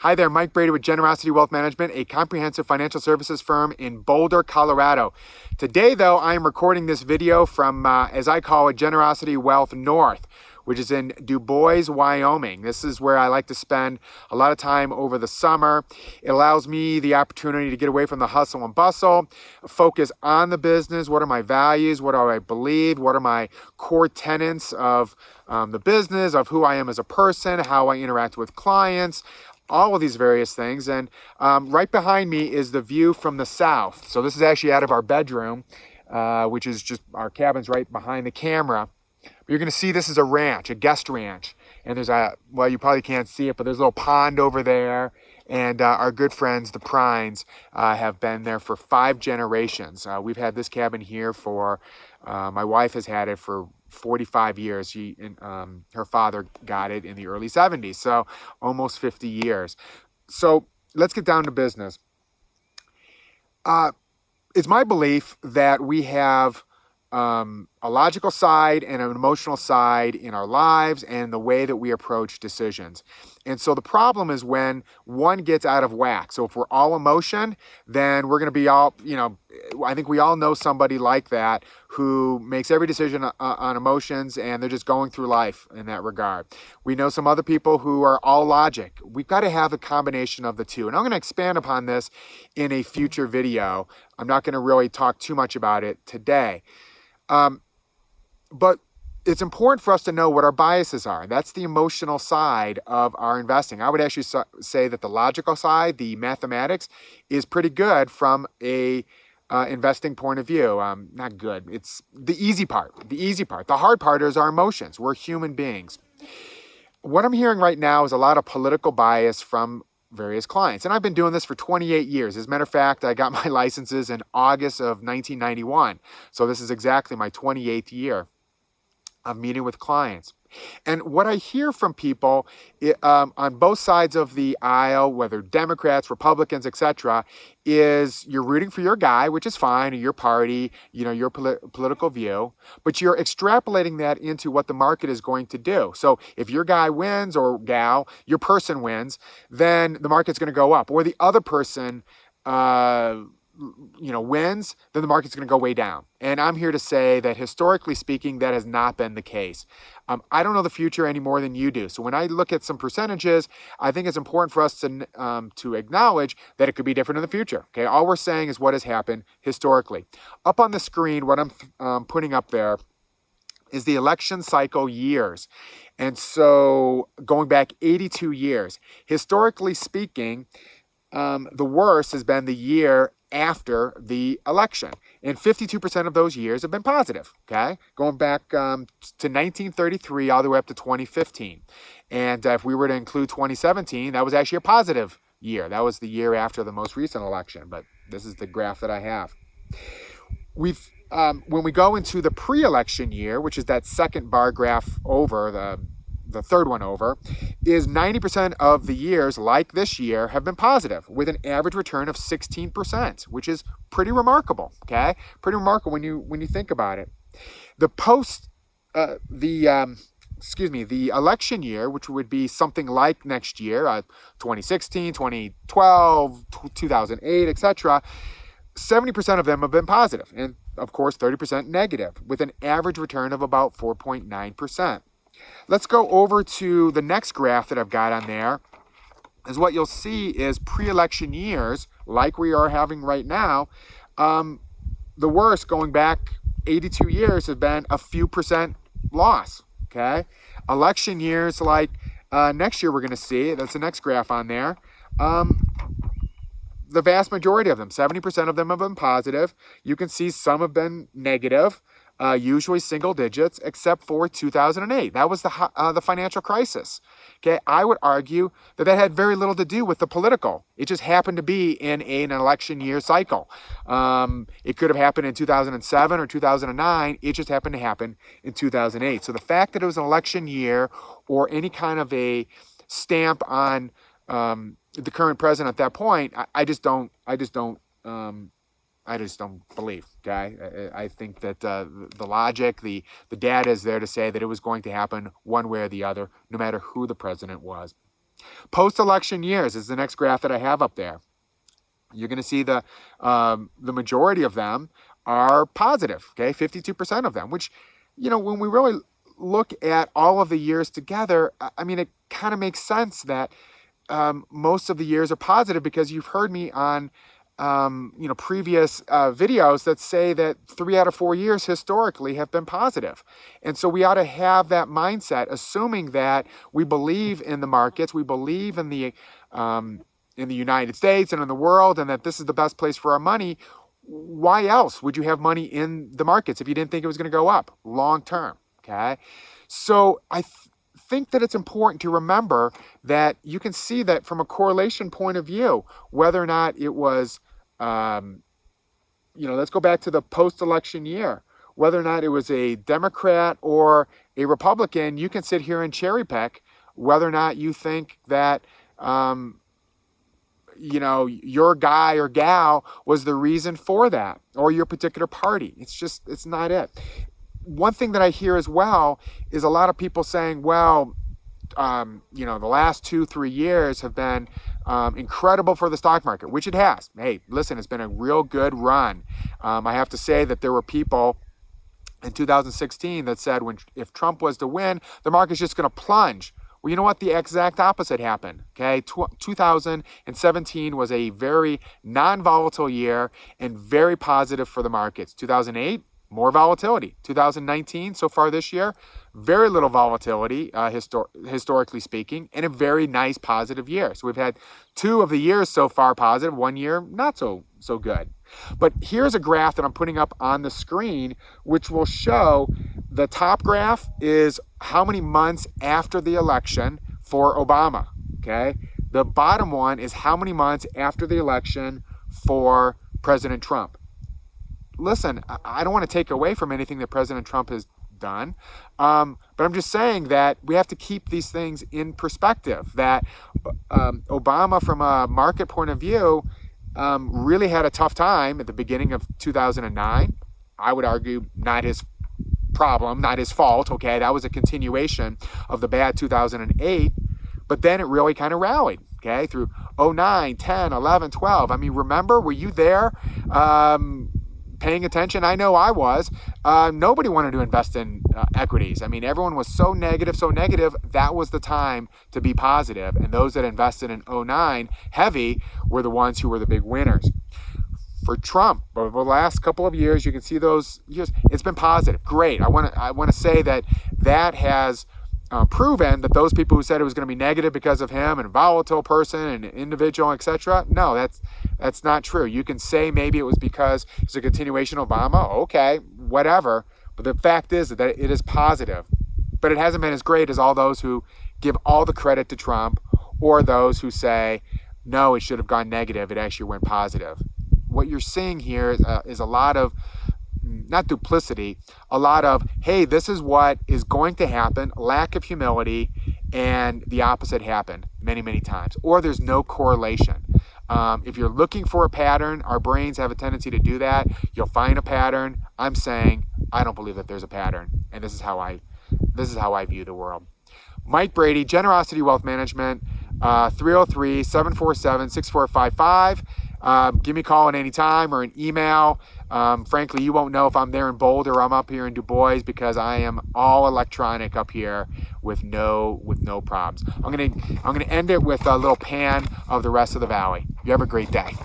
Hi there, Mike Brady with Generosity Wealth Management, a comprehensive financial services firm in Boulder, Colorado. Today, though, I am recording this video from, as I call it, Generosity Wealth North, which is in Du Bois, Wyoming. This is where I like to spend a lot of time over the summer. It allows me the opportunity to get away from the hustle and bustle, focus on the business. What are my values? What do I believe? What are my core tenets of the business, of who I am as a person, how I interact with clients, all of these various things. And right behind me is the view from the south. So this is actually out of our bedroom, which is just our cabin's right behind the camera. But you're going to see this is a ranch, a guest ranch. And there's well, you probably can't see it, but there's a little pond over there. And our good friends, the Prines, have been there for 5 generations. We've had this cabin here for, my wife has had it for 45 years. Her father got it in the early 70s, so almost 50 years. So let's get down to business. It's my belief that we have a logical side and an emotional side in our lives and the way that we approach decisions. And so the problem is when one gets out of whack. So if we're all emotion, then we're going to be all, I think we all know somebody like that who makes every decision on emotions and they're just going through life in that regard. We know some other people who are all logic. We've got to have a combination of the two. And I'm going to expand upon this in a future video. I'm not going to really talk too much about it today. But it's important for us to know what our biases are. That's the emotional side of our investing. I would actually say that the logical side, the mathematics, is pretty good from a investing point of view. Not good. It's the easy part. The easy part. The hard part is our emotions. We're human beings. What I'm hearing right now is a lot of political bias from various clients. And I've been doing this for 28 years. As a matter of fact, I got my licenses in August of 1991. So this is exactly my 28th year of meeting with clients. And what I hear from people on both sides of the aisle, whether Democrats, Republicans, etc., is you're rooting for your guy, which is fine, or your party, your political view, but you're extrapolating that into what the market is going to do. So if your guy wins or gal, your person wins, then the market's going to go up. Or the other person wins, then the market's going to go way down. And I'm here to say that historically speaking, that has not been the case. I don't know the future any more than you do. So when I look at some percentages, I think it's important for us to acknowledge that it could be different in the future. Okay, all we're saying is what has happened historically. Up on the screen, what I'm putting up there is the election cycle years. And so going back 82 years, historically speaking, the worst has been the year after the election. And 52% of those years have been positive, okay? Going back to 1933 all the way up to 2015. And if we were to include 2017, that was actually a positive year. That was the year after the most recent election, but this is the graph that I have. When we go into the pre-election year, which is that second bar graph over, the third one over, is 90% of the years, like this year, have been positive with an average return of 16%, which is pretty remarkable, okay? Pretty remarkable when you think about it. The the election year, which would be something like next year, 2016, 2012, 2008, etc., 70% of them have been positive, and of course 30% negative, with an average return of about 4.9%. Let's go over to the next graph that I've got on there. Is what you'll see is pre-election years, like we are having right now, the worst going back 82 years have been a few percent loss, okay? Election years like next year we're going to see, that's the next graph on there, the vast majority of them, 70% of them have been positive. You can see some have been negative. Usually single digits, except for 2008. That was the financial crisis. Okay, I would argue that had very little to do with the political. It just happened to be in an election year cycle. It could have happened in 2007 or 2009. It just happened to happen in 2008. So the fact that it was an election year or any kind of a stamp on the current president at that point, I just don't believe, okay? I think that the logic, the data is there to say that it was going to happen one way or the other, no matter who the president was. Post-election years is the next graph that I have up there. You're going to see the majority of them are positive, okay, 52% of them, which, when we really look at all of the years together, I mean, it kind of makes sense that most of the years are positive, because you've heard me on previous videos that say that 3 out of 4 years historically have been positive. And so we ought to have that mindset, assuming that we believe in the markets, we believe in the United States and in the world, and that this is the best place for our money. Why else would you have money in the markets if you didn't think it was going to go up long term? Okay. So I think that it's important to remember that you can see that from a correlation point of view, whether or not it was, let's go back to the post-election year, whether or not it was a Democrat or a Republican, you can sit here and cherry pick whether or not you think that, your guy or gal was the reason for that, or your particular party. It's not it. One thing that I hear as well is a lot of people saying, well, the last 2-3 years have been incredible for the stock market, which it has. Hey, listen, it's been a real good run. I have to say that there were people in 2016 that said if Trump was to win, the market's just going to plunge. Well, you know what? The exact opposite happened. Okay, 2017 was a very non-volatile year and very positive for the markets. 2008, more volatility. 2019, so far this year, very little volatility, historically speaking, and a very nice positive year. So we've had 2 of the years so far positive, 1 year not so good. But here's a graph that I'm putting up on the screen, which will show the top graph is how many months after the election for Obama. Okay, the bottom one is how many months after the election for President Trump. Listen, I don't want to take away from anything that President Trump has done, but I'm just saying that we have to keep these things in perspective, that Obama, from a market point of view, really had a tough time at the beginning of 2009. I would argue not his problem, not his fault, okay? That was a continuation of the bad 2008, but then it really kind of rallied, okay, through 09, 10, 11, 12. I mean, remember, were you there? Paying attention? I know I was. Nobody wanted to invest in equities. I mean, everyone was so negative. That was the time to be positive. And those that invested in 09 heavy were the ones who were the big winners. For Trump, over the last couple of years, you can see those years, it's been positive. Great. I want to say that has proven that those people who said it was going to be negative because of him and a volatile person and an individual, etc. No, that's not true. You can say maybe it was because it's a continuation of Obama. Okay, whatever. But the fact is that it is positive. But it hasn't been as great as all those who give all the credit to Trump, or those who say, no, it should have gone negative. It actually went positive. What you're seeing here is a lot of, not duplicity, a lot of, hey, this is what is going to happen, lack of humility, and the opposite happened many, many times. Or there's no correlation. If you're looking for a pattern, our brains have a tendency to do that. You'll find a pattern. I'm saying I don't believe that there's a pattern, and this is how I view the world. Mike Brady, Generosity Wealth Management, 303-747-6455. Give me a call at any time, or an email. Frankly, you won't know if I'm there in Boulder or I'm up here in Du Bois, because I am all electronic up here with no problems. I'm gonna end it with a little pan of the rest of the valley. You have a great day.